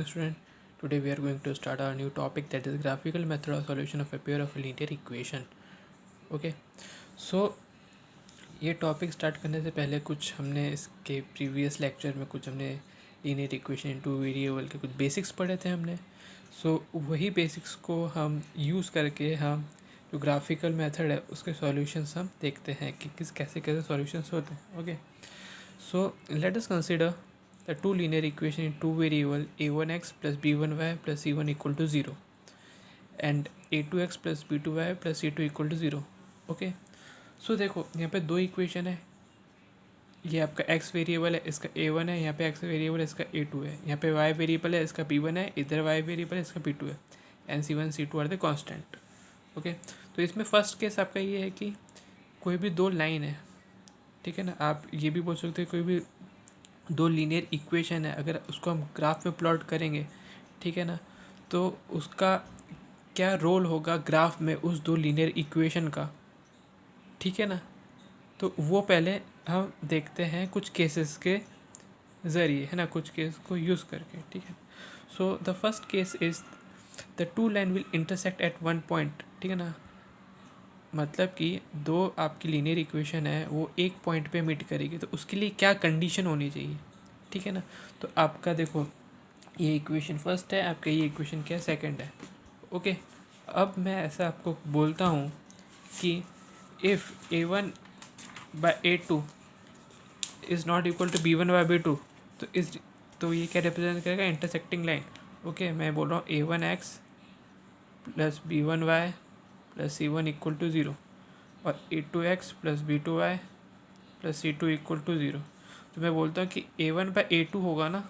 morning, student. Today we are going to start our new topic, that is graphical method of solution of a pair of linear equation. Okay, so ये topic start करने से पहले कुछ हमने इसके previous lecture में कुछ हमने लीनियर इक्वेशन इनटू वेरिएबल के कुछ बेसिक्स पढ़े थे हमने. सो वही बेसिक्स को हम यूज़ करके हम जो ग्राफिकल मेथड है उसके सॉल्यूशंस हम देखते हैं कि कैसे कैसे सॉल्यूशंस होते हैं. Okay, so let us consider the two linear equation in two variable a1x plus b1y plus c1 equal to 0 and a2x plus b2y plus c2 equal to 0. Okay, so देखो यहाँ पे दो इक्वेशन है. ये आपका x variable है, इसका a1 है. यहाँ पे x वेरिएबल है, इसका a2 है. यहाँ पे y वेरिएबल है, इसका b1 है. इधर y वेरिएबल है, इसका b2 है. And c1 c2 are the constant. Okay, तो इसमें फर्स्ट केस आपका ये है कि कोई भी दो लाइन है, ठीक है ना. आप ये भी बोल सकते हैं कोई भी दो लीनियर इक्वेशन है, अगर उसको हम ग्राफ में प्लॉट करेंगे, ठीक है ना, तो उसका क्या रोल होगा ग्राफ में उस दो लीनियर इक्वेशन का, ठीक है ना. तो वो पहले हम देखते हैं कुछ केसेस के ज़रिए, है ना, कुछ केस को यूज़ करके, ठीक है. So the first case is the two line will intersect eight one point, ठीक है ना. मतलब कि दो आपकी लीनियर इक्वेशन है वो एक पॉइंट पे मीट करेगी, तो उसके लिए क्या कंडीशन होनी चाहिए, ठीक है ना. तो आपका देखो ये इक्वेशन फर्स्ट है, आपका ये इक्वेशन क्या सेकंड है. ओके, अब मैं ऐसा आपको बोलता हूँ कि if a1 by a2 is not equal to b1 by b2, तो ये क्या रिप्रेजेंट करेगा, इंटरसेक्टिंग लाइन. ओके, मैं बोल रहा हूँ a1x plus b1y plus c1 equal to 0 और a2x plus b2y plus c2 equal to 0. तो मैं बोलता हूँ कि a1 बाय a2 होगा ना,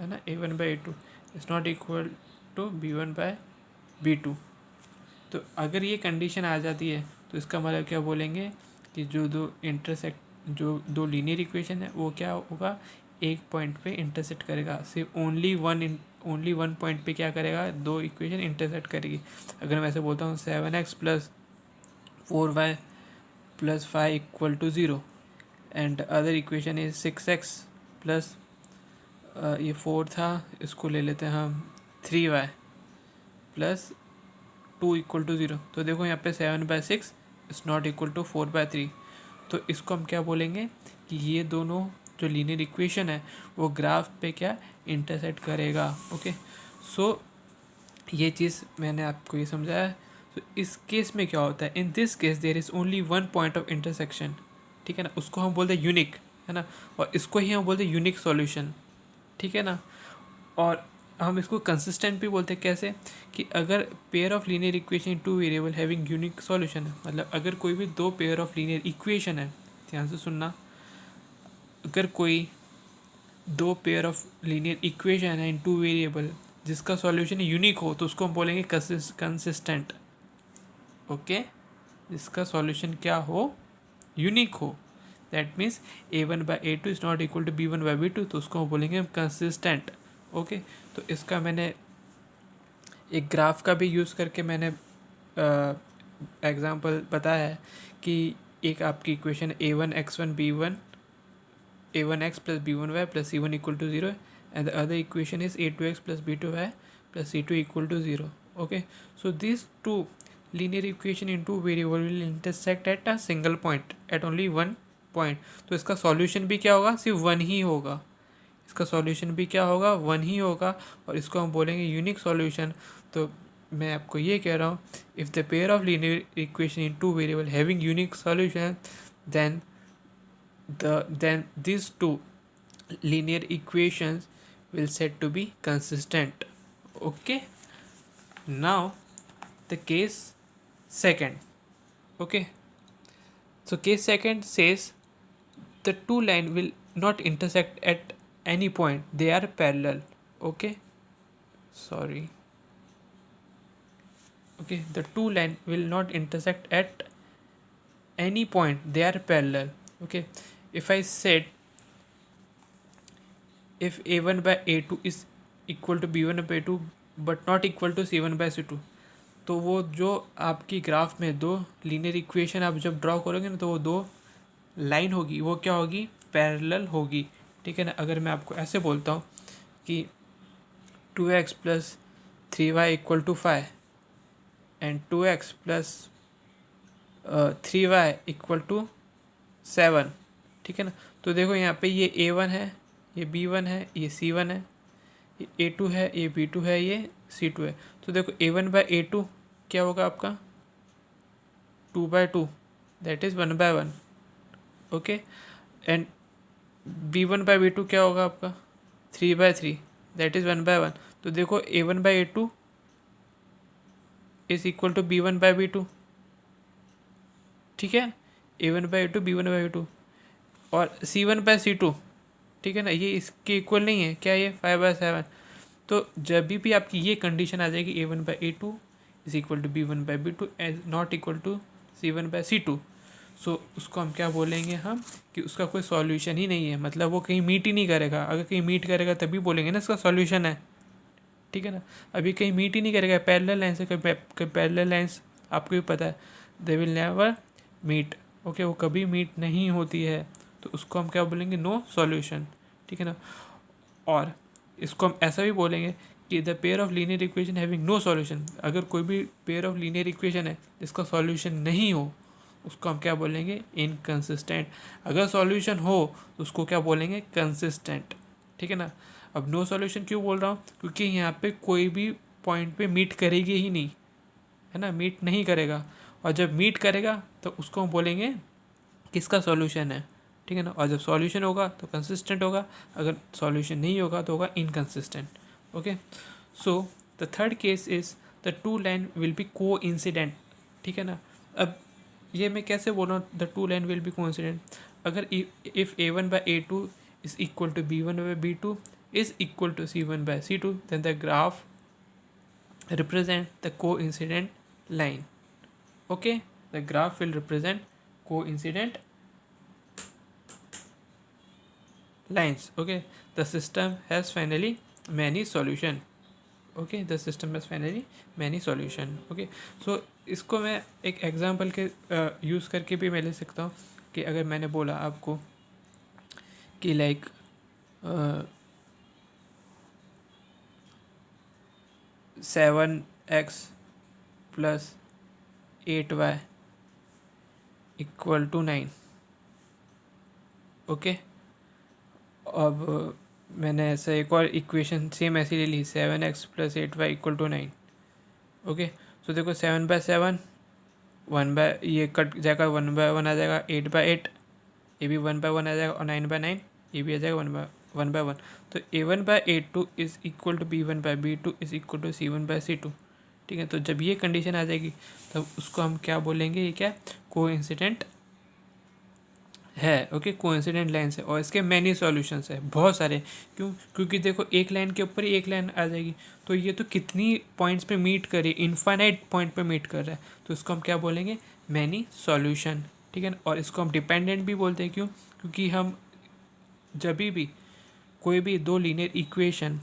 है ना, a1 by a2 is not equal to b1 by b2. तो अगर ये कंडीशन आ जाती है तो इसका मतलब क्या बोलेंगे कि जो दो लीनियर इक्वेशन है वो क्या होगा, एक पॉइंट पे इंटरसेक्ट करेगा. सिर्फ ओनली वन पॉइंट पे क्या करेगा, दो इक्वेशन इंटरसेक्ट करेगी. अगर मैं ऐसे बोलता हूँ 7x plus 4y plus 5 equal to 0 and other equation is 6x plus ये 4 था, इसको ले लेते हैं हम 3y प्लस 2 इक्वल टू 0. तो देखो यहाँ पे 7/6 इज़ नॉट इक्वल टू 4/3. तो इसको हम क्या बोलेंगे कि ये दोनों जो लीनियर इक्वेशन है वो ग्राफ पे क्या इंटरसेक्ट करेगा. ओके, सो ये चीज़ मैंने आपको ये समझाया. तो इस केस में क्या होता है, in this case there is only one point of intersection, ठीक है ना. उसको हम बोलते हैं यूनिक, है ना, और इसको ही हम बोलते हैं यूनिक सॉल्यूशन, ठीक है ना. और हम इसको कंसिस्टेंट भी बोलते हैं. कैसे कि अगर pair of linear equation two variable having unique solution है, मतलब अगर कोई भी दो पेयर ऑफ लीनियर इक्वेशन है, ध्यान से सुनना, अगर कोई दो पेयर ऑफ लीनियर इक्वेशन है इन टू वेरिएबल जिसका सॉल्यूशन यूनिक हो, तो उसको हम बोलेंगे कंसिस्टेंट. ओके, जिसका सॉल्यूशन क्या हो, यूनिक हो. That means a1 by a2 is not equal to b1 by b2, तो उसको हम बोलेंगे हम कंसिस्टेंट. ओके, तो इसका मैंने एक ग्राफ का भी यूज़ करके मैंने एग्जांपल बताया है कि एक आपकी equation a1x1 b1 a1x plus b1y plus c1 equal to 0 and the other equation is a2x plus b2y plus c2 equal to 0. Okay, so this two linear equation in two variable will intersect at a single point, at only one point. तो इसका solution भी क्या होगा, सिर्फ one ही होगा. इसका solution भी क्या होगा, वन ही होगा, और इसको हम बोलेंगे यूनिक सॉल्यूशन. तो मैं आपको ये कह रहा हूँ, if the pair of linear equation in two variable having unique solution, then these two linear equations will said to be consistent. Okay, now the case second. Okay, so case second says the two line will not intersect at any point, they are parallel. Okay, sorry. Okay, the two line will not intersect at any point, they are parallel. Okay, if I said if a1 by a2 is equal to b1 by a2 but not equal to c1 by c2, तो वो जो आपकी graph में दो linear equation आप जब draw करोगे ना, तो वो दो लाइन होगी, वो क्या होगी, पैरेलल होगी, ठीक है ना. अगर मैं आपको ऐसे बोलता हूँ कि 2x plus 3y equal to 5 and 2x plus 3y equal to 7, ठीक है ना। तो देखो यहाँ पे ये A1 है, ये B1 है, ये C1 है, ये A2 है, ये B2 है, ये C2 है। तो देखो A1 बाय A2 क्या होगा आपका 2/2, that is 1/1, okay. And B1 by B2 क्या होगा आपका 3/3, दैट इज़ 1/1। तो देखो A1 by A2 is equal to B1 by B2, ठीक है। A1 by A2 B1 by B2 और C1 बाय C2, ठीक है ना, ये इसके इक्वल नहीं है, क्या ये 5/7। तो जब भी आपकी ये कंडीशन आ जाएगी A1 by A2 is equal to B1 by B2 as not equal to C1 by C2, so उसको हम क्या बोलेंगे हम कि उसका कोई सॉल्यूशन ही नहीं है, मतलब वो कहीं मीट ही नहीं करेगा। अगर कहीं मीट करेगा तभी बोलेंगे ना इसका सॉल्यूशन है, ठीक है ना। अभी कहीं मीट ही नहीं करेगा, पैरेलल लाइन से कहीं पैरेलल लाइंस आपको भी पता है they will never meet, okay, वो कभी मीट नहीं होती है। तो उसको हम क्या बोलेंगे नो सॉल्यूशन, ठीक है ना। और इसको हम ऐसा भी बोलेंगे कि the pair of linear equation having no solution, अगर कोई भी पेयर ऑफ लीनियर इक्वेशन है जिसका सॉल्यूशन नहीं हो उसको हम क्या बोलेंगे इनकंसिस्टेंट। अगर सॉल्यूशन हो तो उसको क्या बोलेंगे कंसिस्टेंट, ठीक है ना। अब नो सॉल्यूशन क्यों बोल रहा हूँ, क्योंकि यहाँ पे कोई भी पॉइंट पे मीट करेगी ही नहीं, है ना, मीट नहीं करेगा। और जब मीट करेगा तो उसको हम बोलेंगे किसका सॉल्यूशन है, ठीक है ना। और जब सॉल्यूशन होगा तो कंसिस्टेंट होगा, अगर सॉल्यूशन नहीं होगा तो होगा inconsistent, okay. So the third case is the two line will be को इंसिडेंट, ठीक है ना। अब ये मैं कैसे बोल रहा हूँ the two line will be coincident, अगर if A1 by A2 is equal to B1 by B2 is equal to C1 by C2 then the graph represent the coincident line, okay, the graph will represent coincident lines, okay. The system has finally many solution, okay, the system has finally many solution, okay. So इसको मैं एक example के use करके भी मैं ले सकता हूँ कि अगर मैंने बोला आपको कि like 7x plus 8y equal to 9, okay. अब मैंने ऐसा एक और इक्वेशन सेम ऐसी ले ली 7x plus 8y equal to 9, okay. So देखो 7/7 1 ये कट जाएगा 1/1 आ जाएगा, 8/8 ये भी 1/1 आ जाएगा और 9/9 ये भी आ जाएगा 1/1। तो A1/A2 is equal to B1/B2 is equal to C1/C2, ठीक है। तो जब ये कंडीशन आ जाएगी तब उसको हम क्या बोलेंगे, ये क्या कोइंसिडेंट है, ओके, कोइंसिडेंट लाइन्स है। और इसके मैनी सॉल्यूशंस है, बहुत सारे। क्यों, क्योंकि देखो एक लाइन के ऊपर ही एक लाइन आ जाएगी, तो ये तो कितनी पॉइंट्स पे मीट करे, इनफाइनाइट पॉइंट पे मीट कर रहा है, तो इसको हम क्या बोलेंगे मैनी सॉल्यूशन, ठीक है ना। और इसको हम डिपेंडेंट भी बोलते हैं, क्यों, क्योंकि हम जब भी कोई भी दो लीनियर इक्वेशन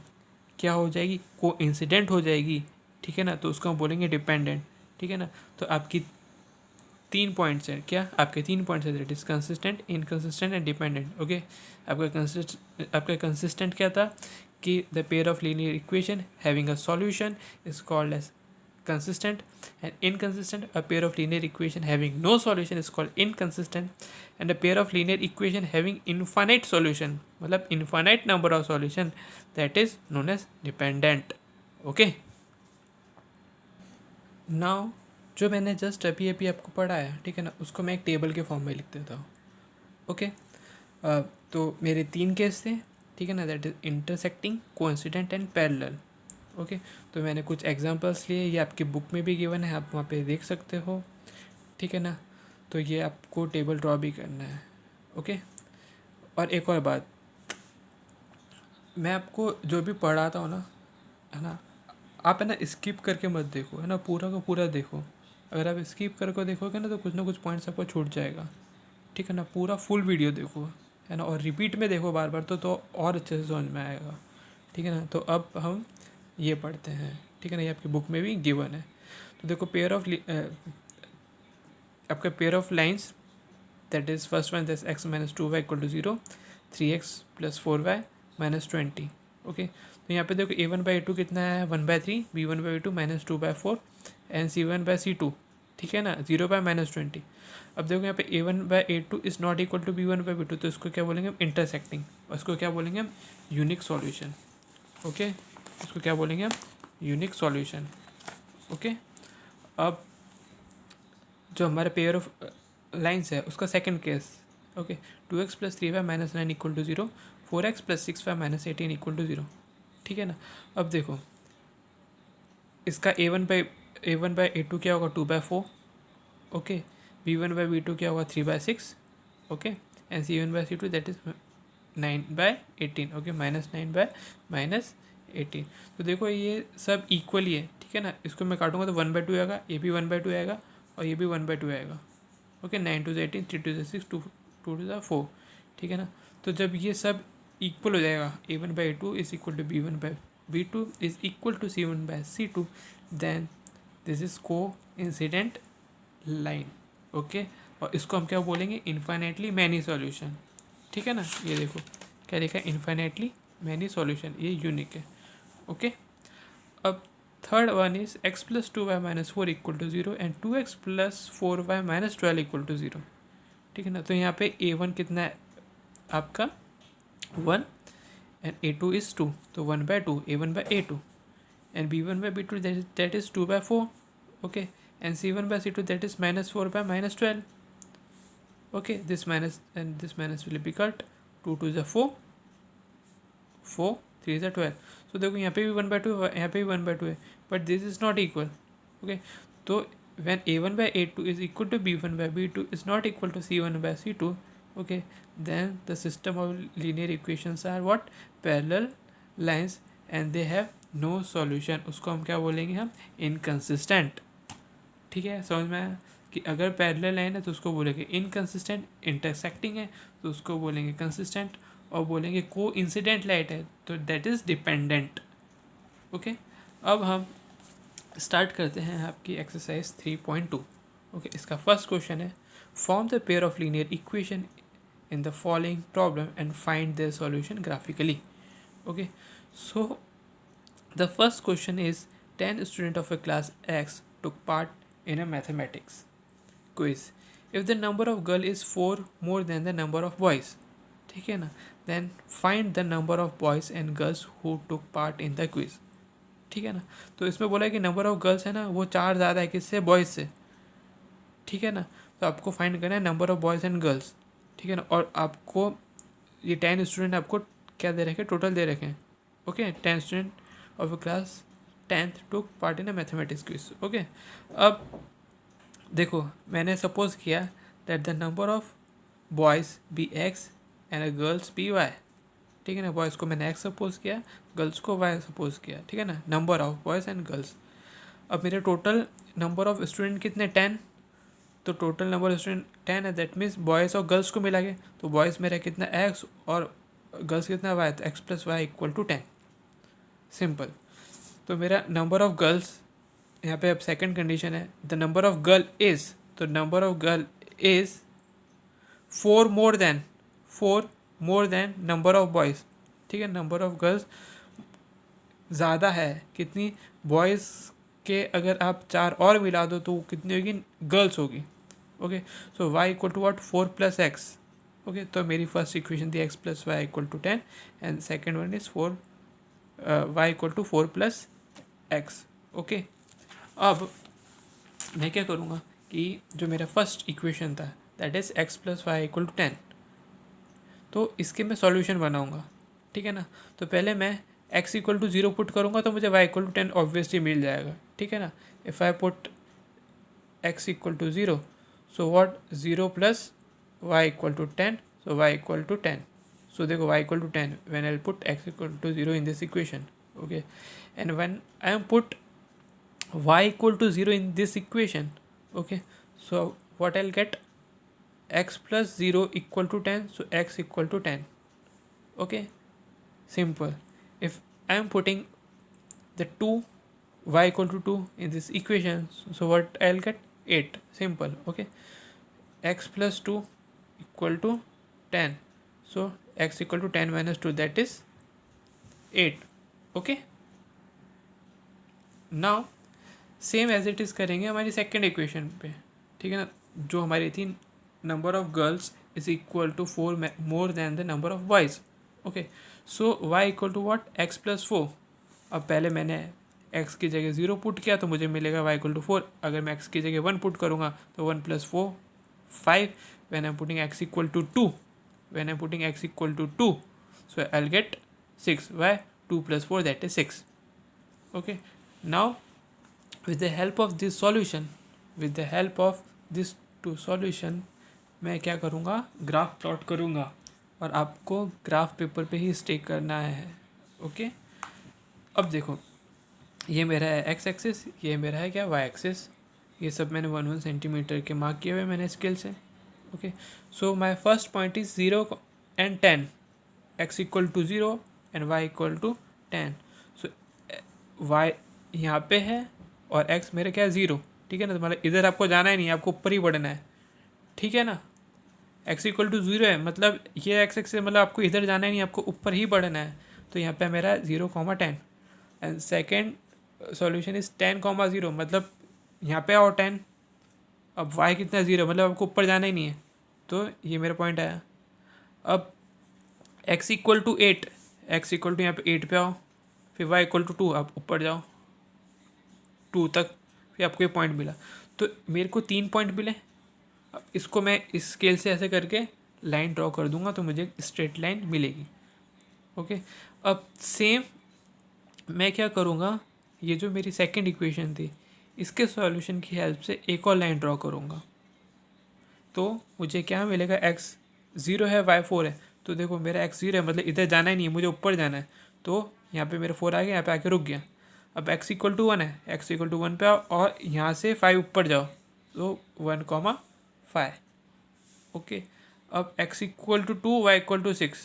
क्या हो जाएगी कोइंसिडेंट हो जाएगी, ठीक है ना, तो उसको हम बोलेंगे डिपेंडेंट, ठीक है ना। तो आपकी 3 पॉइंट्स हैं, क्या आपके 3 पॉइंट्स हैं, that is consistent, inconsistent and dependent, okay. आपका कंसिस्टेंट क्या था कि the pair of linear equation having a solution is called as consistent, and inconsistent a pair of linear equation having no solution is called inconsistent, and a pair of linear equation having infinite solution मतलब infinite number of solution that is known as dependent, okay। now जो मैंने just अभी अभी आपको पढ़ाया, ठीक है ना, उसको मैं एक टेबल के फॉर्म में लिख देता हूँ, ओके। तो मेरे 3 केस थे, ठीक है ना, that is intersecting, coincident and parallel, okay. तो मैंने कुछ एग्जांपल्स लिए, ये आपकी बुक में भी गिवन है, आप वहाँ पे देख सकते हो, ठीक है ना। तो ये आपको टेबल ड्रॉ भी करना है, ओके। और एक और बात, मैं आपको जो भी पढ़ाता हूँ ना, है ना, आप है ना स्किप करके मत देखो, है ना, पूरा का पूरा देखो। अगर आप स्किप करके देखोगे ना तो कुछ पॉइंट्स आपको छूट जाएगा, ठीक है ना। पूरा फुल वीडियो देखो, है ना, और रिपीट में देखो बार बार, तो और अच्छे से समझ में आएगा, ठीक है ना। तो अब हम ये पढ़ते हैं, ठीक है ना, ये आपकी बुक में भी गिवन है। तो देखो आपका pair of lines that is first one x - 2y = 0, 3x + 4y - 20, okay. तो तो यहाँ पे देखो a1/a2 कितना है 1/3, b1/b2 -2/4 एंड c1/c2, ठीक है ना 0/-20। अब देखो यहाँ पे a1/a2 is not equal to b1/b2, तो इसको क्या बोलेंगे हम इंटरसेक्टिंग, और इसको क्या बोलेंगे हम यूनिक सॉल्यूशन। ओके, इसको क्या बोलेंगे हम यूनिक सॉल्यूशन। ओके, अब जो हमारे पेयर ऑफ लाइन्स है उसका second case. Okay, 2x + 3y - 9 = 0, 4x + 6y - 18 = 0, ठीक है ना। अब देखो इसका a1/a2 क्या होगा 2/4, ओके, b1/b2 क्या होगा 3/6, okay, and c1/c2 that is 9/18, okay, -9/-18। तो देखो ये सब इक्वली है, ठीक है ना। इसको मैं काटूंगा तो 1/2 आएगा, ये भी 1/2 आएगा और ये भी 1/2 आएगा। ओके, 9 × 18, 3 × 6, 2 × 4, ठीक है ना। तो जब ये सब इक्वल हो जाएगा a1/a2 is equal to b1/b2 is equal to c1/c2, then this is coincident line. Okay, और इसको हम क्या बोलेंगे इन्फाइनाइटली मैनी सॉल्यूशन, ठीक है ना। ये देखो क्या लिखा है इन्फाइनाइटली मैनी सॉल्यूशन, ये यूनिक है। ओके, अब third one is x + 2y - 4 = 0 and 2x + 4y - 12 = 0, ठीक है ना। तो यहाँ पे a1 कितना है आपका 1 एंड a2 इज़ 2, तो 1/2 a1/a2 and b1/b2 that is 2/4, okay, and c1/c2 that is -4/- 12, okay, this minus and this minus will be cut, 2 × 2 is 4, 4 3 is 12। so देखो यहाँ पे भी 1/2 यहाँ पे भी 1/2 है, but this is not equal, okay। तो when a1/a2 is equal to b1/b2 is not equal to c1/c2, okay, then the system of linear equations are what parallel lines and they have no solution। उसको हम क्या बोलेंगे हम inconsistent, ठीक है। समझ में आया कि अगर पैरेलल लाइन है तो उसको बोलेंगे इनकंसिस्टेंट, इंटरसेक्टिंग है तो उसको बोलेंगे कंसिस्टेंट, और बोलेंगे को इंसिडेंट लाइट है तो दैट इज़ डिपेंडेंट। ओके, अब हम स्टार्ट करते हैं आपकी एक्सरसाइज 3.2। ओके, इसका फर्स्ट क्वेश्चन है form the pair of linear equation in the following problem and find the solution graphically. Okay, so the first question is 10 students of a class X took part in a mathematics quiz. If the number of girl is 4 more than the number of boys, ठीक है ना, then find the number of boys and girls who took part in the quiz, ठीक है ना। तो इसमें बोला है कि नंबर ऑफ गर्ल्स है ना वो 4 ज़्यादा है किससे बॉयज़ से, ठीक है ना। तो आपको फाइंड करना है number of boys and girls, ठीक है ना। और आपको ये 10 स्टूडेंट आपको क्या दे रखे टोटल दे रखे हैं। Okay, 10 student of class 10th took part in a mathematics quiz। Okay, अब देखो मैंने सपोज किया that the number of boys be x and girls be y, ठीक है ना। बॉयज़ को मैंने एक्स सपोज किया, गर्ल्स को वाई सपोज किया, ठीक है ना। Number of boys and girls. अब मेरे टोटल नंबर ऑफ स्टूडेंट कितने 10, तो टोटल नंबर ऑफ स्टूडेंट 10 है, दैट मीन्स बॉयज़ और गर्ल्स को मिला के, तो बॉयज़ मेरा कितना एक्स और गर्ल्स कितना वाई, तो x + y = 10, सिंपल। तो मेरा नंबर ऑफ गर्ल्स यहाँ पे अब सेकंड कंडीशन है the number of girl is, तो number of girl is 4 more than number of boys, ठीक है। नंबर ऑफ गर्ल्स ज़्यादा है कितनी बॉयज़ के, अगर आप 4 और मिला दो तो कितनी होगी गर्ल्स होगी। Okay, so y = what 4 + x। Okay, तो मेरी फर्स्ट इक्वेशन थी x + y = 10 and second one is y = 4 + x। Okay, अब मैं क्या करूँगा कि जो मेरा फर्स्ट इक्वेशन था दैट इज़ x + y = 10, तो इसके मैं सॉल्यूशन बनाऊँगा, ठीक है ना। तो पहले मैं x = 0 पुट करूँगा तो मुझे y = 10 ऑब्वियसली मिल जाएगा, ठीक है ना। If I put x = 0, so what 0 + y = 10, so y = 10। So देखो y = 10 when I'll put x = 0 in this equation, okay, and when I am put y = 0 in this equation, okay, so what I'll get x + 0 = 10, so x = 10, okay, simple। If I am putting the 2 y = 2 in this equation, so what I'll get 8, simple, okay। x + 2 = 10, so x = 10 - 2 that is 8, okay, now same as it is करेंगे हमारी second equation पे, ठीक है ना, जो हमारी थी number of girls is equal to 4 more than the number of boys. Okay, so y equal to what, x plus 4। अब पहले मैंने x की जगह 0 पुट किया तो मुझे मिलेगा y इक्वल टू 4। अगर मैं x की जगह 1 पुट करूँगा तो 1 plus 4 5। When I am putting x equal to 2, when I am putting x equal to 2, so I'll get 6. Why? 2 plus 4, that is 6. Okay, now with the help of this solution, with the help of this two solution, मैं क्या करूँगा, graph plot करूँगा और आपको graph paper पे ही stay करना है। Okay, अब देखो ये मेरा है एक्स एक्सिस, ये मेरा है क्या, वाई एक्सिस। ये सब मैंने 1 सेंटीमीटर के मार्क किए हुए मैंने स्केल से। Okay, so my first point is 0 and 10, x equal to 0 and y equal to 10। So y यहाँ पे है और x मेरे क्या है 0, ठीक है ना। तो मतलब इधर आपको जाना ही नहीं है, आपको ऊपर ही बढ़ना है, ठीक है ना। x इक्वल टू 0 है, मतलब ये x एक्सिस मतलब आपको इधर जाना ही नहीं, आपको ऊपर ही बढ़ना है। तो यहाँ पे मेरा 0,10 एंड सेकेंड सॉल्यूशन इज 10,0, मतलब यहाँ पे आओ 10। अब y कितना 0, मतलब आपको ऊपर जाना ही नहीं है, तो ये मेरा पॉइंट आया। अब x equal to 8, x equal to यहाँ पे 8 पे आओ, फिर y इक्वल टू 2, आप ऊपर जाओ 2 तक, फिर आपको ये पॉइंट मिला। तो मेरे को 3 पॉइंट मिले। अब इसको मैं इस स्केल से ऐसे करके लाइन ड्रॉ कर दूंगा तो मुझे स्ट्रेट लाइन मिलेगी। ओके, अब सेम मैं क्या करूँगा, ये जो मेरी सेकंड इक्वेशन थी इसके सॉल्यूशन की हेल्प से एक और लाइन ड्रॉ करूँगा तो मुझे क्या मिलेगा, x 0 है, y 4 है। तो देखो मेरा x 0 है, मतलब इधर जाना ही नहीं है, मुझे ऊपर जाना है। तो यहाँ पे मेरा 4 आ गया, यहाँ पे आके रुक गया। अब x इक्वल टू 1 है, x इक्वल टू 1 पे आओ और यहाँ से 5 ऊपर जाओ, तो 1,5। ओके, अब x equal to 2, y equal to 6,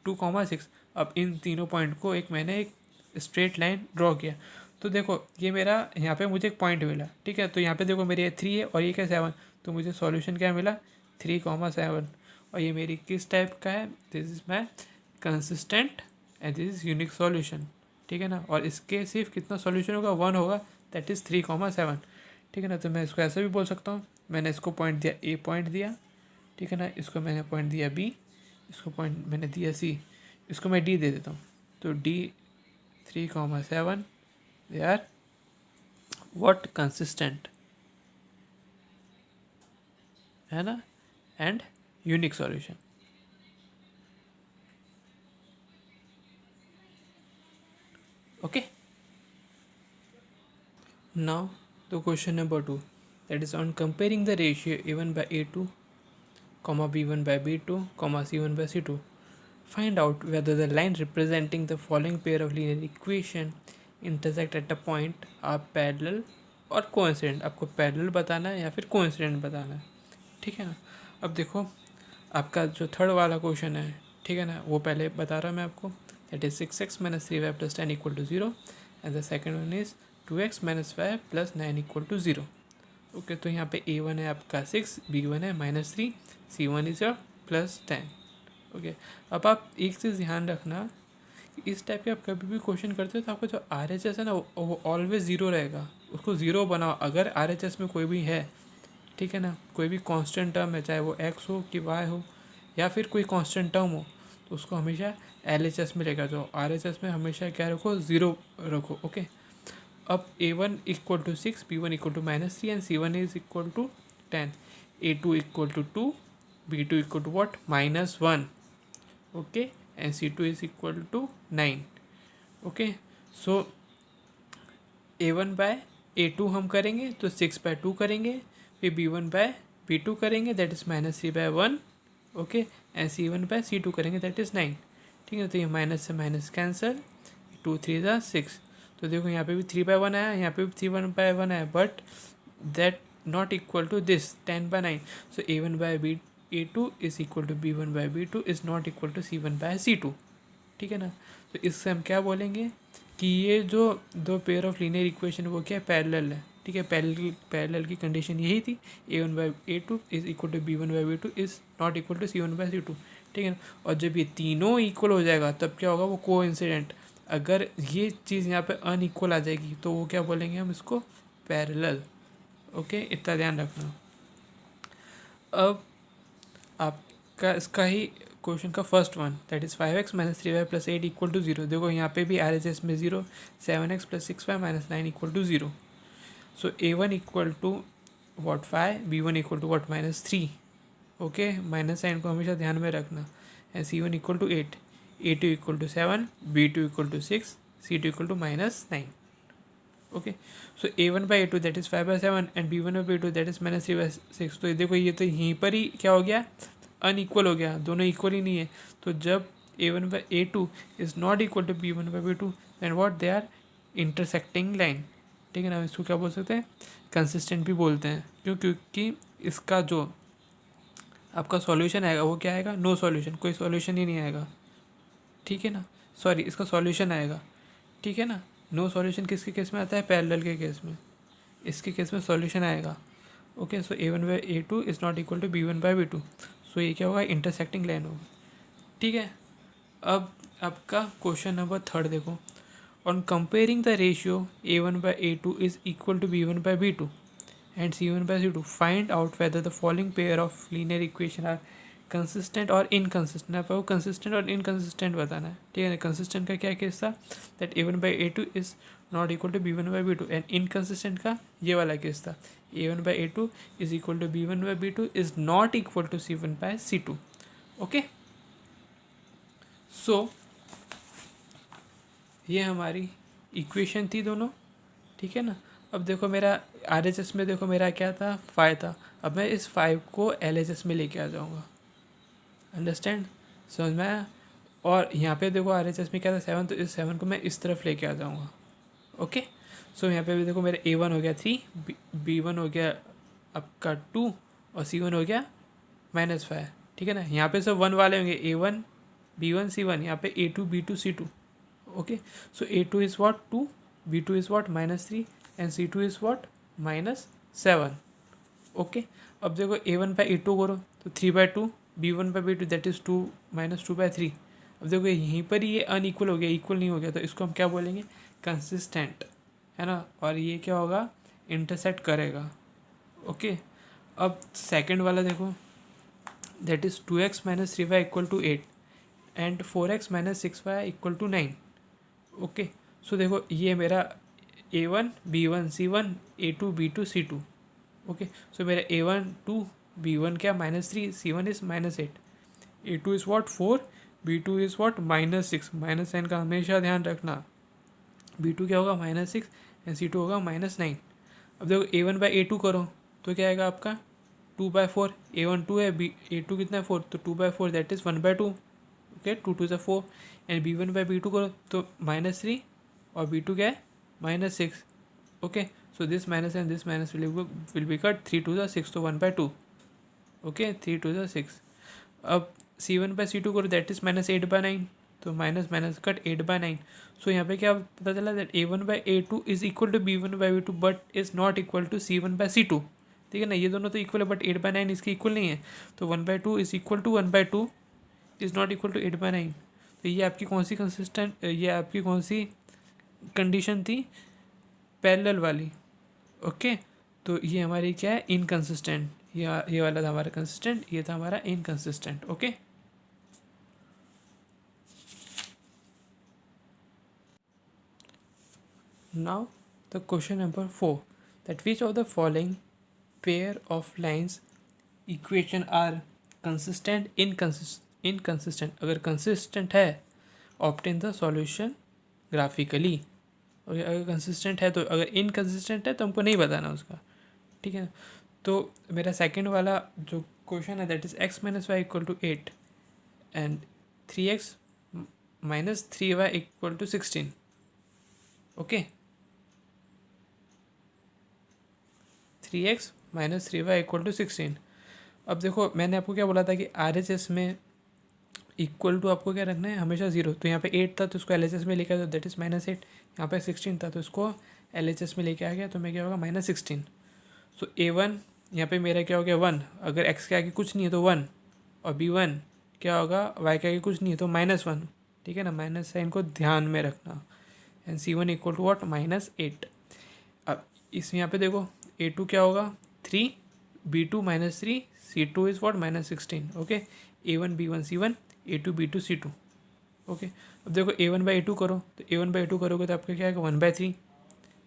2,6। अब इन तीनों पॉइंट को एक मैंने एक स्ट्रेट लाइन ड्रॉ किया। तो देखो ये मेरा यहाँ पे मुझे एक पॉइंट मिला, ठीक है। तो यहाँ पे देखो मेरी 3 है और ये क्या 7, तो मुझे सॉल्यूशन क्या मिला, 3,7। और ये मेरी किस टाइप का है, this is my consistent and this is unique solution, ठीक है ना। और इसके सिर्फ कितना सॉल्यूशन होगा, 1 होगा, दैट इज़ 3,7, ठीक है ना। तो मैं इसको ऐसा भी बोल सकता हूँ, मैंने इसको पॉइंट दिया ए पॉइंट दिया, ठीक है ना, इसको मैंने पॉइंट दिया बी, इसको पॉइंट मैंने दिया सी, इसको मैं डी दे देता हूँ। तो D 3,7 they are what, consistent, है ना, and unique solution. Okay, now the question number 2, that is on comparing the ratio a1 by a2, b1 by b2, c1 by c2. Find out whether the line representing the following pair of linear equation intersect at a point are parallel और coincident। आपको parallel बताना है या फिर coincident बताना है, ठीक है ना। अब देखो आपका जो थर्ड वाला क्वेश्चन है, ठीक है ना, वो पहले बता रहा मैं आपको, that is 6x minus 3y plus 10 equal to 0 and the second one is 2x minus 5 plus 9 equal to 0। Okay, तो यहाँ पे a1 है आपका 6, b1 है -3, c1 is your plus 10। Okay, अब आप एक चीज़ ध्यान रखना, इस टाइप के आप कभी भी क्वेश्चन करते हो तो आपका जो RHS है ना वो ऑलवेज ज़ीरो रहेगा, उसको ज़ीरो बनाओ। अगर RHS में कोई भी है, ठीक है ना, कोई भी कांस्टेंट टर्म है, चाहे वो x हो कि y हो या फिर कोई कांस्टेंट टर्म हो, तो उसको हमेशा LHS में लेकर जाओ, RHS में हमेशा क्या रखो, ज़ीरो रखो। ओके, अब a1 equal to 6, b1 equal to -3 and c1 is equal to 10, a2 equal to 2, b2 equal to what, -1, okay, and c2 is equal to 9। Okay, so a1 by a2 हम करेंगे तो 6/2 करेंगे, फिर b1 by b2 करेंगे, that is -3/1, okay, and c1 by c2 करेंगे, that is 9, ठीक है। तो ये माइनस से माइनस कैंसिल, 2 3 ज़ा 6। तो देखो यहाँ पे भी 3/1 आया, यहाँ पे भी 3/1 आया, but that not equal to this 10/9। So a1 by a2 is equal to b1 by b2 is not equal to c1 by c2, ठीक है ना। तो इससे हम क्या बोलेंगे कि ये जो दो पेयर ऑफ लीनियर इक्वेशन वो क्या है, पैरेलल है, ठीक है। पैरेलल की कंडीशन यही थी, a1 by a2 is equal to b1 by b2 is not equal to c1 by c2, ठीक है ना। और जब ये तीनों इक्वल हो जाएगा तब क्या होगा, वो कोइंसिडेंट। अगर ये चीज़ यहाँ पे अनइक्वल आ जाएगी तो वो क्या बोलेंगे हम इसको, पैरेलल। ओके, इतना ध्यान रखना। अब आपका इसका ही क्वेश्चन का first one, that is 5x minus 3y plus 8 equal to 0। देखो यहाँ पे भी RHS में 0, 7x plus 6y minus 9 equal to 0। So A1 equal to what 5, B1 equal to what -3। Okay, minus sign को हमेशा ध्यान में रखना। And C1 equal to 8, A2 equal to 7, B2 equal to 6, C2 equal to -9। Okay, so A1 by A2 that is 5/7 and B1 by B2 that is -3/6। तो देखो ये तो यहीं पर ही क्या हो गया, अनइक्वल हो गया, दोनों इक्वल ही नहीं है। तो जब A1 by A2 is not equal to B1 by B2 than what, they are intersecting line. ठीक है ना, इसको क्या बोल सकते हैं, कंसिस्टेंट भी बोलते हैं। क्यों, क्योंकि इसका जो आपका सॉल्यूशन आएगा वो क्या आएगा, नो सॉल्यूशन, कोई सॉल्यूशन ही नहीं आएगा। ठीक है ना, सॉरी, इसका सॉल्यूशन आएगा। ठीक है ना, नो सॉल्यूशन किसके केस में आता है, पैरेलल के केस में। इसके केस में सॉल्यूशन आएगा। Okay, so A1 by A2 is not equal to B1 by B2। So ये क्या होगा, इंटरसेक्टिंग लाइन होगा। ठीक है, अब आपका क्वेश्चन नंबर थर्ड देखो। On comparing the ratio A1 by A2 is equal to B1 by B2 and C1 by C2, find out whether the following pair of linear equation are consistent और inconsistent। आपको consistent और inconsistent बताना है। ठीक है ना, consistent का क्या केस था, that A1 by A2 is not equal to B1 by B2 and inconsistent का ये वाला केस था, A1 by A2 is equal to B1 by B2 is not equal to C1 by C2। Okay, so ये हमारी equation थी दोनों। ठीक है ना, अब देखो मेरा RHS में देखो मेरा क्या था, 5 था। अब मैं इस 5 को LHS में लेके आ जाऊँगा। अंडरस्टैंड, समझ में आया। और यहाँ पे देखो RHS में क्या था, 7, तो इस 7 को मैं इस तरफ लेके आ जाऊँगा। ओके, सो यहाँ पे भी देखो मेरा A1 हो गया 3, B1 हो गया आपका 2 और C1 हो गया -5। ठीक है ना, यहाँ पे सब 1 वाले होंगे, A1 B1 C1, यहाँ पे A2 B2 C2। Okay, so A2 is what 2, B2 is what -3 and C2 is what -7। Okay, अब देखो A1 बाई A2 करो तो 3/2, B1 by B2 that is 2 -2/3। अब देखो यहीं पर ही ये अनइक्वल हो गया, इक्वल नहीं हो गया, तो इसको हम क्या बोलेंगे, कंसिस्टेंट, है ना। और ये क्या होगा, इंटरसेक्ट करेगा। ओके, अब सेकंड वाला देखो, that is 2x - 3y equal to 8 and 4x - 6y equal to 9। Okay, so देखो ये मेरा A1 B1 C1 A2 B2 C2। Okay, सो मेरा A1 2 B1 क्या -3 C1 is -8 A2 is what 4 B2 is what -6। Minus sign का हमेशा ध्यान रखना। B2 क्या होगा -6 एंड C2 होगा -9। अब देखो A1 बाई A2 करो तो क्या आएगा आपका 2/4। A1 2 है, A2 कितना है 4, तो 2/4 that is 1/2। Okay, 2 2 4 and B1 by B2 करो तो -3 और B2 क्या है -6। Okay, so this minus and this minus will be cut, 3 2 6 तो 1/2। ओके, 3 2 6। अब C1 बाई C2 करो दैट इज़ -8/9, तो माइनस माइनस कट 8/9। सो यहाँ पे क्या पता चला, that A1 by A2 is equal to B1 by B2 but is not equal to C1 by C2। ठीक है ना, ये दोनों तो इक्वल है बट 8/9 इसकी इक्वल नहीं है, तो 1/2 is equal to 1/2 is not equal to 8/9। तो ये आपकी कौन सी कंसिस्टेंट, ये आपकी कौन सी कंडीशन थी, पैरेलल वाली। ओके, तो ये हमारी क्या है, इनकंसिस्टेंट। ये वाला था हमारा कंसिस्टेंट, ये था हमारा inconsistent. Okay, now the question number 4, that which of the following pair of lines equation are consistent inconsistent. अगर कंसिस्टेंट है ऑब्टेन द सॉल्यूशन ग्राफिकली। और अगर कंसिस्टेंट है तो, अगर इनकंसिस्टेंट है तो हमको नहीं बताना उसका। ठीक है, तो मेरा सेकंड वाला जो क्वेश्चन है that is x - y equal to 8 and 3x - 3y equal to 16। Okay, 3x - 3y equal to 16। अब देखो मैंने आपको क्या बोला था कि RHS में इक्वल टू आपको क्या रखना है, हमेशा 0। तो यहाँ पे 8 था तो इसको LHS में लेके आ, तो दैट इज़ -8। यहाँ पे 16 था तो इसको LHS में लेके आ गया, तो मैं क्या होगा -16। सो A1 यहाँ पे मेरा क्या हो गया 1, अगर x के आगे कुछ नहीं है तो 1, और B1 क्या होगा, वाई के आगे कुछ नहीं है तो -1, ठीक है ना, माइनस साइन को ध्यान में रखना। And C1 equal to what, -8। अब इस यहाँ पे देखो A2 क्या होगा, 3, B2 -3, C2 is what, -16। Okay, A1 B1 C1, A2 B2 C2। Okay, अब देखो A1/A2 करो, तो A1/A2 करोगे तो आपका क्या आएगा, 1/3।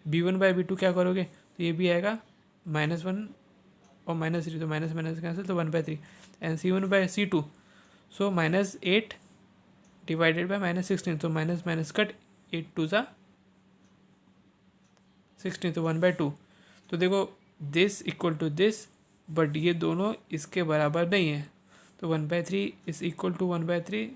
B1/B2 क्या करोगे तो ये भी आएगा -1 और -3, तो माइनस माइनस कैंसिल, तो 1/3। And C1/C2, so -8 divided by -16, तो माइनस माइनस कट, 8 2 ज़ा 16, तो 1/2। तो देखो this equal to this, but ये दोनों इसके बराबर नहीं है, तो 1/3 is equal to 1/3,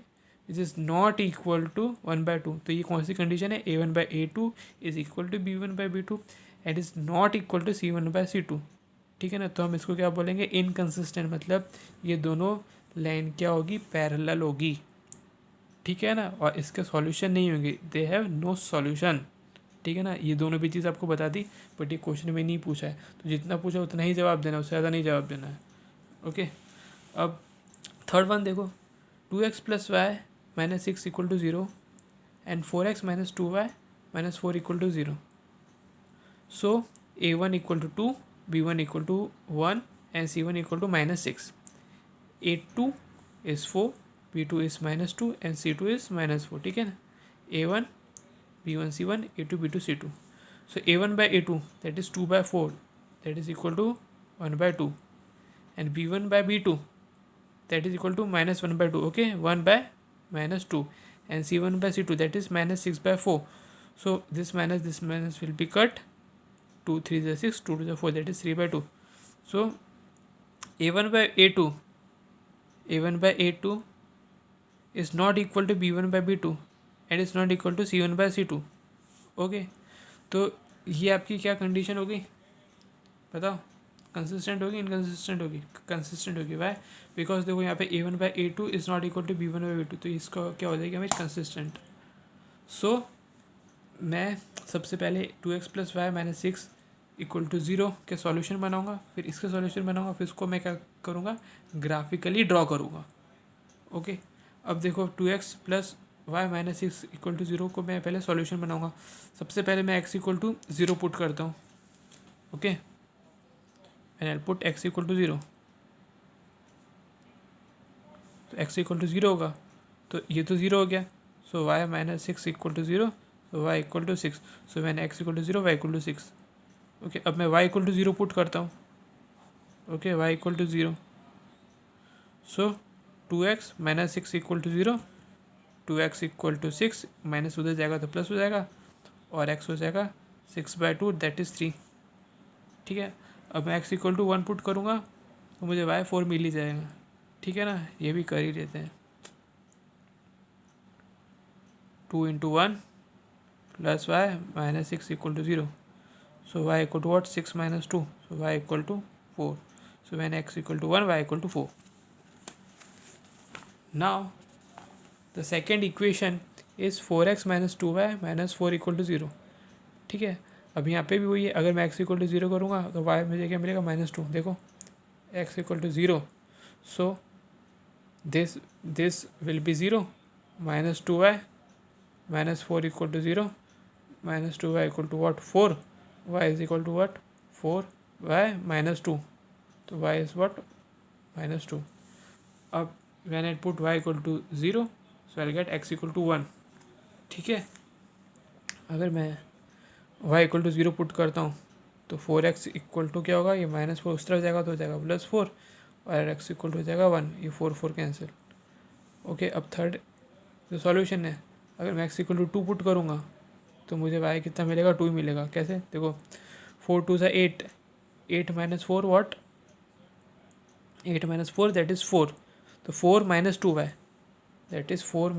which is not equal to 1/2। तो ये कौन सी कंडीशन है, A1/A2 is equal to B1/B2 and is not equal to C1/C2, ठीक है ना। तो हम इसको क्या बोलेंगे, इनकन्सिस्टेंट, मतलब ये दोनों लाइन क्या होगी, पैरेलल होगी, ठीक है ना, और इसके सॉल्यूशन नहीं होंगे, दे हैव नो सॉल्यूशन, ठीक है ना। ये दोनों भी चीज़ आपको बता दी, बट ये क्वेश्चन में नहीं पूछा है, तो जितना पूछा उतना ही जवाब देना है, उससे ज़्यादा नहीं जवाब देना है। ओके, अब थर्ड वन देखो, 2x + y - 6 = 0 and 4x - 2y - 4 = 0। So A1 = 2, B1 = 1 and C1 = -6। A2 is 4, B2 is -2 and C2 is -4, ठीक है ना। A1 B1 C1, A2 B2 C2। So A1/A2, that is 2/4, that is equal to 1/2, and B1/B2, that is equal to -1/2, okay, 1/-2, and C1/C2, that is -6/4. So this minus will be cut, 2 3 is 6, 2 2 is 4, that is 3/2. So A1/A2 is not equal to B1/B2 and is not equal to C1/C2। Okay, तो ये आपकी क्या condition होगी बताओ, consistent होगी, inconsistent होगी, consistent होगी। Y, because देखो यहाँ पे A1/A2 is not equal to B1/B2, तो इसका क्या हो जाएगा हमें, कंसिस्टेंट। सो मैं सबसे पहले 2x + y - 6 = 0 के सॉल्यूशन बनाऊंगा, फिर इसके सॉल्यूशन बनाऊंगा, फिर इसको मैं क्या करूँगा, ग्राफिकली ड्रॉ करूँगा। ओके, अब देखो 2x + y - 6 = 0 को मैं पहले सॉल्यूशन बनाऊंगा। सबसे पहले मैं x = 0 पुट करता हूँ। Okay, and I put x = 0, तो x = 0 होगा, तो ये तो 0 हो गया। सो y - 6 = 0, सो y = 6। सो मैंने x = 0, y = 6। ओके, अब मैं y = 0 पुट करता हूँ। ओके, y = 0, सो 2x - 6 = 0, 2x = 6, माइनस उधर जाएगा तो प्लस हो जाएगा, और x हो जाएगा 6/2, दैट इज़ 3, ठीक है। अब मैं x = 1 पुट करूँगा तो मुझे y 4 मिल ही जाएगा, ठीक है ना, ये भी कर ही देते हैं। 2 × 1 + y - 6 = 0, so y = what, 6 - 2, so y = 4, so when x = 1, y = 4। Now the second equation is 4x - 2y - 4 = 0, ठीक है। अब यहाँ पे भी वही है, अगर मैं x = 0 करूँगा तो y मुझे क्या मिलेगा, -2। देखो x = 0, so this will be 0, -2y - 4 = 0, -2y = what, 4, y is equal to what, 4y - 2, तो y is what, -2। अब when I put y = 0, so I'll get x = 1, ठीक है। अगर मैं y = 0 पुट करता हूँ तो 4x = क्या होगा, ये -4 उस तरफ जाएगा तो हो जाएगा +4, और x = हो जाएगा 1, ये 4 4 कैंसिल। ओके, अब थर्ड जो सॉल्यूशन है, अगर मैं x = 2 पुट करूँगा तो मुझे y कितना मिलेगा, 2 ही मिलेगा। कैसे, देखो 4 2 = 8, 8 - 4 वॉट, 8 - 4 दैट इज़ 4, तो 4 - 2y, that is 4 -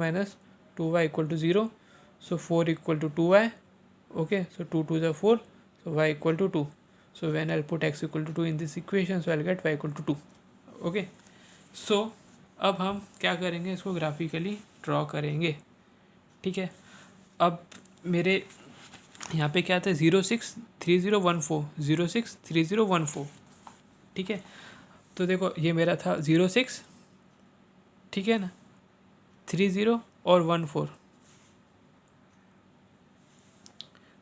2y = 0, so 4 = 2y, okay, so 2 2 is 4, so y = 2, so when I'll put x = 2 in this equation, so I'll get y = 2, okay। so अब हम क्या करेंगे, इसको ग्राफिकली ड्रॉ करेंगे, ठीक है। अब मेरे यहाँ पे क्या था, 06 3014, 06 3014, ठीक है। तो देखो ये मेरा था 06, ठीक है ना, 30 और 14।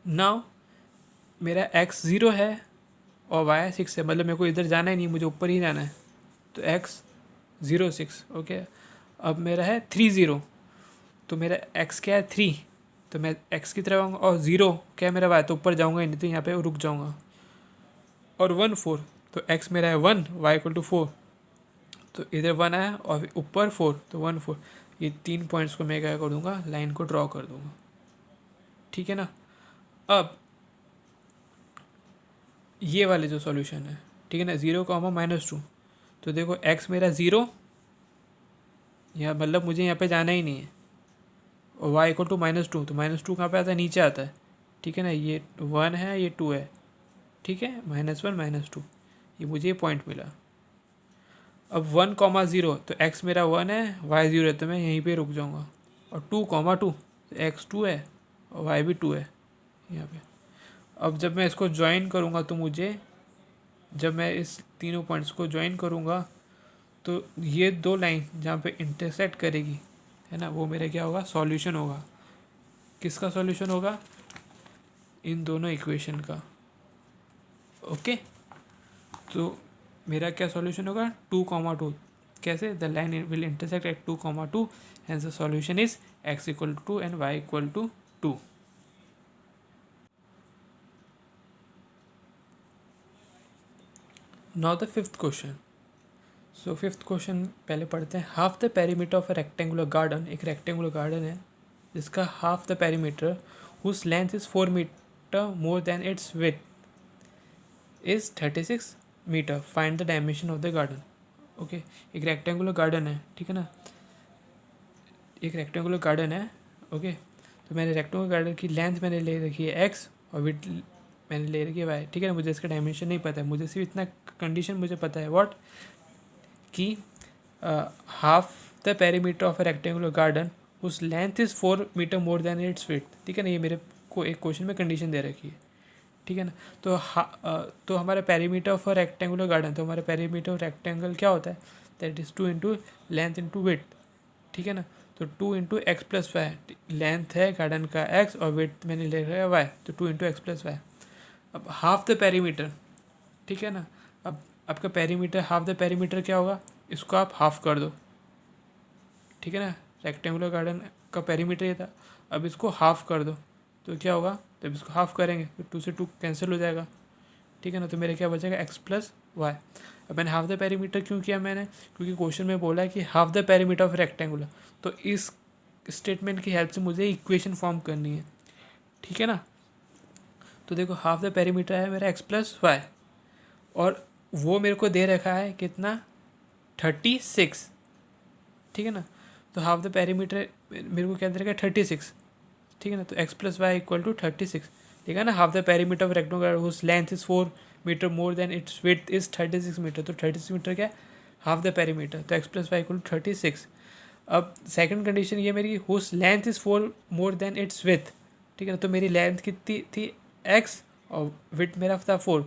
नाउ मेरा x 0 है और y 6 है, मतलब मेरे को इधर जाना ही नहीं, मुझे ऊपर ही जाना है, तो x 0 6। ओके, अब मेरा है 30, तो मेरा x क्या है 3, तो मैं x की तरफ आऊँगा, और 0 क्या है मेरा y, तो ऊपर जाऊँगा ही नहीं, तो यहाँ पे रुक जाऊँगा। और 1 4, तो x मेरा है 1, y इक्वल टू 4, तो इधर 1 आया और ऊपर 4, तो 1 4। ये 3 पॉइंट्स को मैं क्या कर दूँगा, लाइन को ड्रॉ कर दूँगा, ठीक है ना। अब ये वाले जो सॉल्यूशन है, ठीक है ना, 0 -2, तो देखो x मेरा 0, यहाँ मतलब मुझे यहाँ पे जाना ही नहीं है, और y इक्वल टू -2, तो -2 कहाँ पे आता है, नीचे आता है, ठीक है ना, ये 1 है, ये 2 है, ठीक है, -1 -2, ये मुझे पॉइंट मिला। अब 1 0, तो x मेरा 1 है, y 0 है, तो मैं यहीं पे रुक जाऊँगा। और 2 2, तो x 2 है और y भी 2 है यहाँ पे। अब जब मैं इसको ज्वाइन करूँगा, तो मुझे, जब मैं इस तीनों पॉइंट्स को ज्वाइन करूँगा, तो ये दो लाइन जहाँ पे इंटरसेक्ट करेगी, है ना, वो मेरा क्या होगा, सॉल्यूशन होगा। किसका सॉल्यूशन होगा, इन दोनों इक्वेशन का। ओके, तो मेरा क्या सॉल्यूशन होगा, 2 2। कैसे, the line will intersect at 2 2, hence the solution is x equal to 2 and y equal to 2। Now the fifth question. So fifth question पहले पढ़ते हैं। Half the perimeter of a rectangular garden, एक rectangular garden है जिसका half the perimeter whose length is 4 metre more than its width is 36 metre, find the dimension of the garden. Okay, एक rectangular garden है, ठीक है ना, एक rectangular garden है। ओके, तो मैंने रेक्टेंगुलर गार्डन की लेंथ मैंने ले रखी है x, और विड्थ मैंने ले रखी है y, ठीक है ना। मुझे इसका डायमेंशन नहीं पता है, मुझे सिर्फ इतना कंडीशन मुझे पता है, व्हाट, कि half the perimeter of a rectangular garden उस length is 4 metre more than its width, ठीक है ना। ये मेरे को एक क्वेश्चन में कंडीशन दे रखी है, ठीक है ना। तो हमारा perimeter of a rectangular garden, तो हमारा पेरीमीटर ऑफ रेक्टेंगल क्या होता है, that is 2 into length into width, ठीक है ना। तो 2 into x plus y, length है गार्डन का x और विड्थ मैंने ले रखा है y, तो 2 इंटू एक्स प्लस वाई। अब हाफ द पेरीमीटर, ठीक है ना, अब आपका पेरीमीटर, हाफ द पेरीमीटर क्या होगा, इसको आप हाफ कर दो, ठीक है ना। रेक्टेंगुलर गार्डन का पेरीमीटर ये था, अब इसको हाफ कर दो, तो क्या होगा, जब इसको हाफ करेंगे तो 2 से 2 कैंसिल हो जाएगा, ठीक है ना। तो मेरे क्या बचेगा, x प्लस वाई। अब मैंने हाफ द पेरीमीटर क्यों किया मैंने, क्योंकि क्वेश्चन में बोला है कि half the perimeter of rectangular, तो इस स्टेटमेंट की हेल्प से मुझे इक्वेशन फॉर्म करनी है, ठीक है ना। तो देखो हाफ द पेरीमीटर है मेरा x प्लस वाई, और वो मेरे को दे रखा है कितना, 36, ठीक है ना। तो हाफ द पेरीमीटर मेरे को क्या दे रखा है, 36, ठीक है ना। तो x plus y equal to 36, ठीक है ना। Half the perimeter of rectangular whose length is 4 metre more than its width is 36 metre, तो 36 मीटर क्या है, हाफ द पेरीमीटर, तो x plus y equal to 36। अब सेकंड कंडीशन ये मेरी, whose length is 4 more than its width, ठीक है ना। तो मेरी लेंथ कितनी थी, x, और विड्थ मेरा था 4,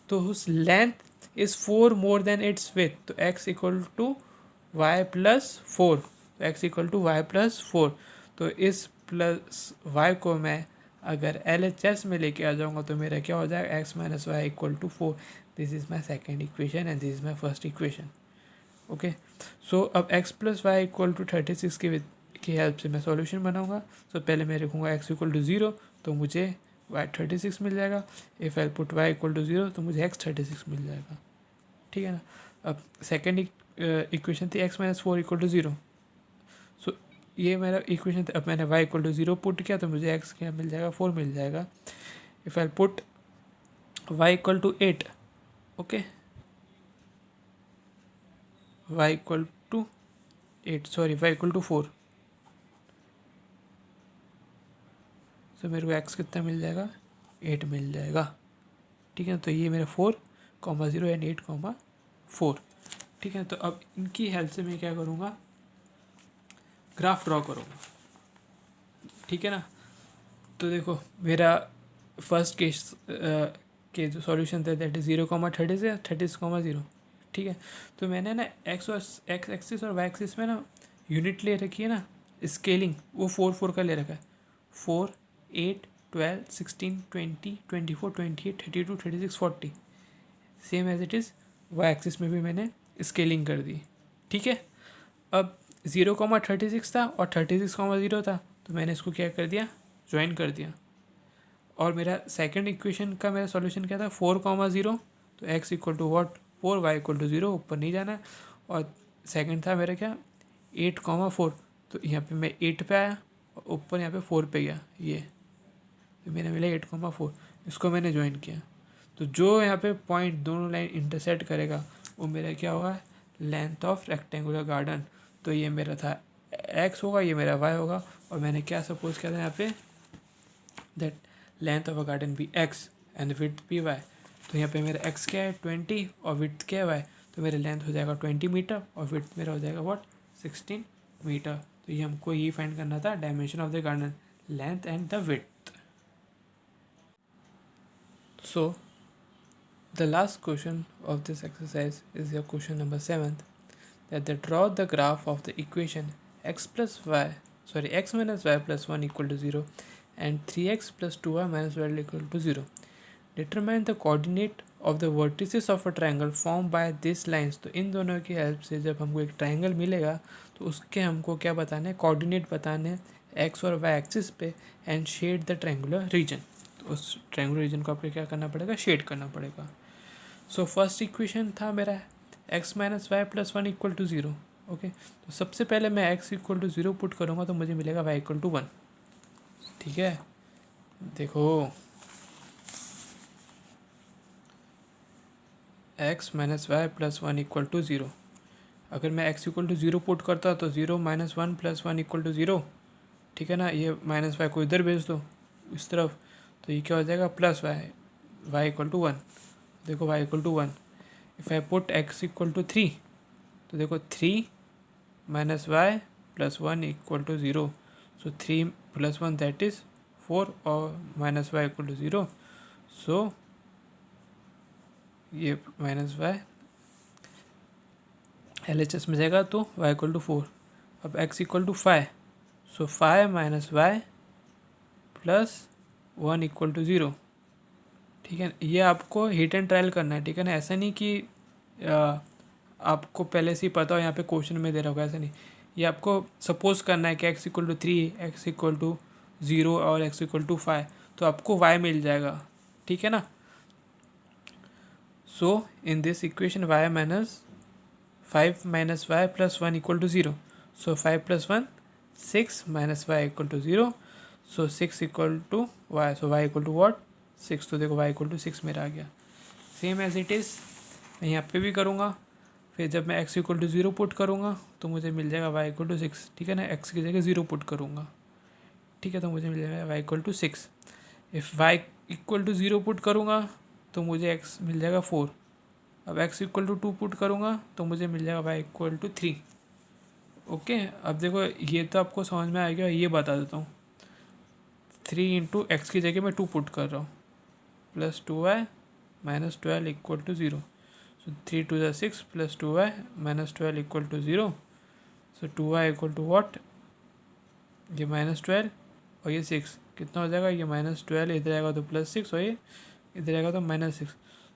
तो whose length is 4 more than its width, तो x equal to y plus 4, तो x equal to y plus 4। तो इस प्लस y को मैं अगर LHS में लेके आ जाऊँगा, तो मेरा क्या हो जाएगा, x minus y equal to 4। This is my second equation and this is my first equation. Okay, so अब x plus y equal to 36 की हेल्प से मैं सॉल्यूशन बनाऊंगा। सो पहले मैं लिखूँगा x इक्वल टू 0, तो मुझे y 36 मिल जाएगा। If I put y equal to 0, तो मुझे x 36 मिल जाएगा, ठीक है ना। अब सेकेंड इक्वेशन थी x minus 4 equal to 0, so ये मेरा इक्वेशन था। अब मैंने y इक्वल टू 0 पुट किया, तो मुझे x क्या मिल जाएगा, 4 मिल जाएगा। If I put y equal to 8, okay, y equal to 8, sorry y equal to 4, तो मेरे को x कितना मिल जाएगा, 8 मिल जाएगा, ठीक है। तो ये मेरा 4,0 एंड 8,4, ठीक है। तो अब इनकी हेल्प से मैं क्या करूँगा, ग्राफ ड्रॉ करूँगा, ठीक है ना। तो देखो मेरा फर्स्ट केस के जो सॉल्यूशन थे, दैट इज 0,30 से 36,0, ठीक है। तो मैंने ना x एक्सिस और y एक्सिस में ना यूनिट ले रखी है ना, स्केलिंग, वो 4 का ले रखा है, 4, 8, 12, 16, 20, 24, 28, 32, 36, 40, same as it is y axis में भी मैंने स्केलिंग कर दी। ठीक है, अब 0,36 था और 36,0 था, तो मैंने इसको क्या कर दिया, ज्वाइन कर दिया। और मेरा सेकंड इक्वेशन का मेरा सॉल्यूशन क्या था, 4,0, तो x equal to what, 4, y equal to 0, ऊपर नहीं जाना है। और सेकंड था मेरा क्या, 8,4, तो यहाँ पे मैं 8 पे आया और ऊपर यहाँ पे 4 पे गया, ये तो मेरा मिला 8,4, इसको मैंने ज्वाइन किया। तो जो यहाँ पे पॉइंट दोनों लाइन इंटरसेक्ट करेगा वो मेरा क्या होगा, लेंथ ऑफ रेक्टेंगुलर गार्डन। तो ये मेरा था x होगा, ये मेरा y होगा, और मैंने क्या सपोज किया था यहाँ पे, that length of a garden be x and width be y। तो यहाँ पे मेरा x क्या है 20 और विड्थ क्या है y, तो मेरा लेंथ हो जाएगा 20 मीटर और विड्थ मेरा हो जाएगा व्हाट 16 मीटर। तो ये हमको ये फाइंड करना था, dimension of the garden, length and the width. So the last question of this exercise is your question number 7, that they draw the graph of the equation x minus y plus 1 equal to 0 and 3x plus 2y minus y equal to 0. Determine the coordinate of the vertices of a triangle formed by these lines. तो इन दोनों की help से जब हमको एक triangle मिलेगा तो उसके हमको क्या बताना है, कोऑर्डिनेट बताने हैं एक्स और वाई एक्सिस पे, and shade the triangular region. तो उस ट्रायंगुलर रीजन को आपको क्या करना पड़ेगा, शेड करना पड़ेगा। सो फर्स्ट इक्वेशन था मेरा x minus y plus 1 equal to 0। Okay, तो सबसे पहले मैं x इक्वल टू 0 पुट करूँगा तो मुझे मिलेगा y इक्वल टू 1। ठीक है, देखो x minus y plus 1 equal to 0, अगर मैं x इक्वल टू 0 पुट करता तो 0 माइनस 1 प्लस 1 इक्वल टू 0। ठीक है ना, ये माइनस वाई को इधर भेज दो इस तरफ, तो ये क्या हो जाएगा प्लस वाई इक्वल टू 1। देखो y equal to 1, if I put x equal to 3, तो देखो 3 minus y plus 1 equal to 0, so 3 प्लस 1 दैट इज़ 4 और minus y equal to 0, so ये माइनस वाई LHS में जाएगा तो y इक्वल टू 4। अब x equal to 5, so 5 minus y plus 1 equal to 0। ठीक है, ये आपको हिट एंड ट्रायल करना है। ठीक है ना, ऐसा नहीं कि आपको पहले से ही पता हो, यहाँ पे क्वेश्चन में दे रहा होगा, ऐसा नहीं। ये आपको सपोज करना है कि x equal to 3, x equal to 0 और x इक्वल टू 5, तो आपको y मिल जाएगा। ठीक है ना, so in this equation y minus 5 minus y plus 1 equal to 0, so 5 plus 1 6 minus y equal to 0, so 6 equal to y, so y equal to what 6। तो देखो y equal to 6 मेरा आ गया। सेम एज इट इज़ मैं यहाँ पे भी करूँगा, फिर जब मैं x इक्वल टू 0 पुट करूँगा तो मुझे मिल जाएगा y इक्वल टू 6। ठीक है ना, x की जगह 0 पुट करूँगा। ठीक है, तो मुझे मिल जाएगा y equal to 6। If y equal to 0 put करूँगा तो मुझे x मिल जाएगा 4। अब x इक्वल टू 2 पुट करूँगा तो मुझे मिल जाएगा y इक्वल टू 3। ओके, अब देखो ये तो आपको समझ में आ गया, ये बता देता हूँ। 3 इंटू एक्स की जगह मैं 2 पुट कर रहा हूँ, plus 2y minus 12 equal to 0, so 3 2 6 plus 2y minus 12 equal to 0, so 2y equal to what, ये माइनस 12 और ये 6 कितना हो जाएगा, ये माइनस 12 इधर आएगा तो प्लस 6 और ये इधर आएगा तो minus 6,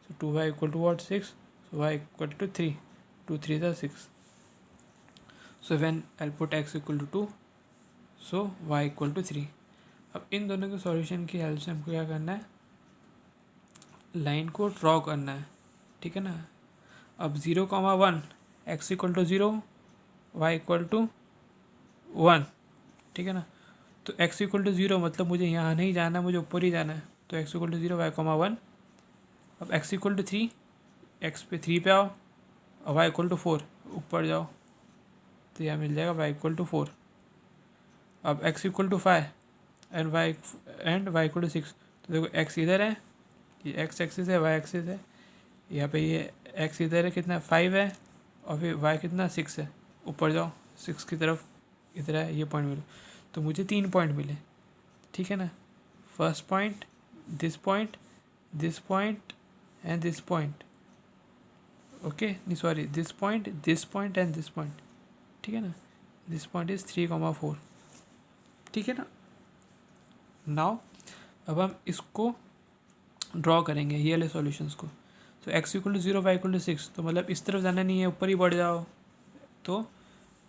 so 2y equal to what 6, so y equal to 3, 2 3 ज़ा 6, so when I put x equal to 2, so y equal to 3। अब इन दोनों के सॉल्यूशन की हेल्प से हमको क्या करना है, लाइन को ड्रॉ करना है। ठीक है ना, अब 0,1 x equal to 0, y equal to 1। ठीक है ना, तो x इक्वल टू 0 मतलब मुझे यहाँ नहीं जाना, मुझे ऊपर ही जाना है, तो x इक्वल टू 0 y,1। अब x इक्वल टू 3, x पे 3 पे आओ और y इक्वल टू 4 ऊपर जाओ, तो यहाँ मिल जाएगा y इक्वल टू 4। अब x equal to 5 and y equal to 6, तो देखो x इधर है, ये x एक्सिस है, y एक्सिस है, यहाँ पे ये x इधर है कितना 5 है और फिर y कितना 6 है, ऊपर जाओ 6 की तरफ इधर है, ये पॉइंट मिले, तो मुझे 3 पॉइंट मिले। ठीक है ना, first point, this point, this point and this point. Okay, नहीं sorry, this point and this point. ठीक है ना, दिस पॉइंट इज़ 3,4, ठीक है ना। नाउ अब हम इसको ड्रॉ करेंगे ये वाले सॉल्यूशंस को। तो x equal to 0, y equal to 6, तो मतलब इस तरफ जाना नहीं है, ऊपर ही बढ़ जाओ, तो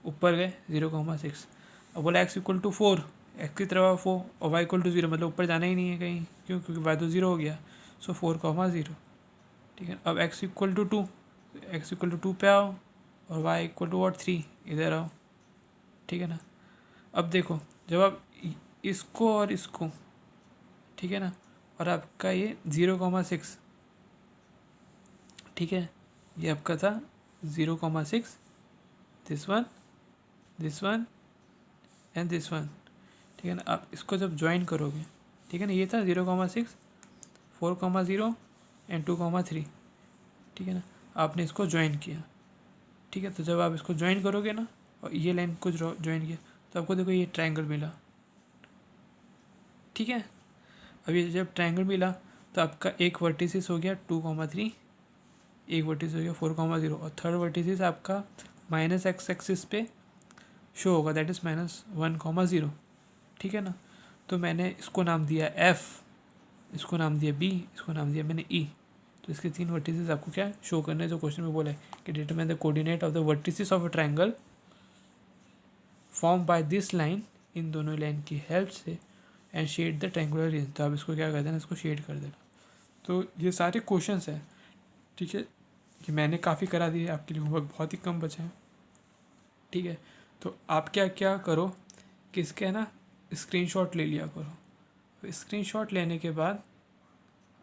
ऊपर गए 0,6। अब बोला x इक्वल टू 4, x की तरफ 4 और y इक्वल टू 0, मतलब ऊपर जाना ही नहीं है कहीं, क्यों, क्योंकि y तो 0 हो गया, सो 4,0, ठीक है। अब x equal to 2, x equal to 2 पे आओ और y इक्वल टू 3 इधर आओ, ठीक है ना। अब देखो जब आप इसको और इसको, ठीक है ना, और आपका ये 0,6, ठीक है, ये आपका था 0,6, this one, this one and this one, ठीक है ना। आप इसको जब ज्वाइन करोगे, ठीक है ना, ये था 0,6, 4,0 एंड 2,3, ठीक है ना। आपने इसको ज्वाइन किया, ठीक है। तो जब आप इसको ज्वाइन करोगे ना और ये लाइन को ज्वाइन किया, तो आपको देखो ये ट्रायंगल मिला, ठीक है। अब ये जब ट्रायंगल मिला तो आपका एक वर्टिसिस हो गया 2,3, एक वर्टिस हो गया 4,0 और थर्ड वर्टिसिस आपका माइनस एक्स एक्सिस पे शो होगा, दैट इज़ -1,0, ठीक है ना। तो मैंने इसको नाम दिया एफ, इसको नाम दिया बी, इसको नाम दिया मैंने ई। तो इसके 3 वर्टिसेस आपको क्या शो करने, जो क्वेश्चन में बोला है कि determine the coordinate of the vertices of a triangle form by this line, इन दोनों लाइन की हेल्प से, and shade the triangular region. तो आप इसको क्या कर देना, इसको शेड कर देना। तो ये सारे क्वेश्चंस हैं, ठीक है, कि मैंने काफ़ी करा दिए आपके लिए, होमवर्क बहुत ही कम बचे हैं, ठीक है। तो आप क्या क्या करो कि इसके है ना स्क्रीनशॉट ले लिया करो। स्क्रीनशॉट लेने के बाद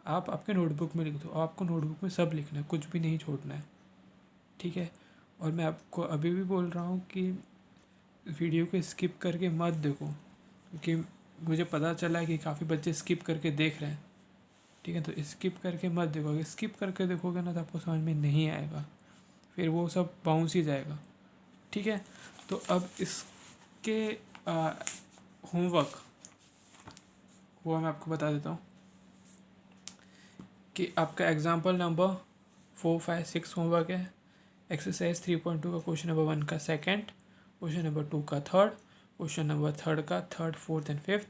आप आपके नोटबुक में लिख दो, और आपको नोटबुक में सब लिखना है, कुछ भी नहीं छोड़ना है, ठीक है। और मैं आपको अभी भी बोल रहा हूँ कि वीडियो को स्किप करके मत देखो, क्योंकि मुझे पता चला है कि काफ़ी बच्चे स्किप करके देख रहे हैं, ठीक है। तो स्किप करके मत देखो, अगर स्किप करके देखोगे ना तो आपको समझ में नहीं आएगा, फिर वो सब बाउंस ही जाएगा, ठीक है। तो अब इसके होमवर्क वो मैं आपको बता देता हूँ कि आपका एग्जाम्पल नंबर 4, 5, 6 होमवर्क है। एक्सरसाइज 3.2 का क्वेश्चन नंबर 1 का सेकंड, क्वेश्चन नंबर 2 का थर्ड, क्वेश्चन नंबर थर्ड का third, fourth and fifth,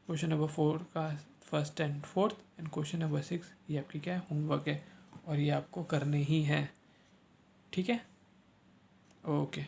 question number 4 का first and fourth, and question number 6 ये आपकी क्या है, होमवर्क है, और ये आपको करने ही है, ठीक है। ओके।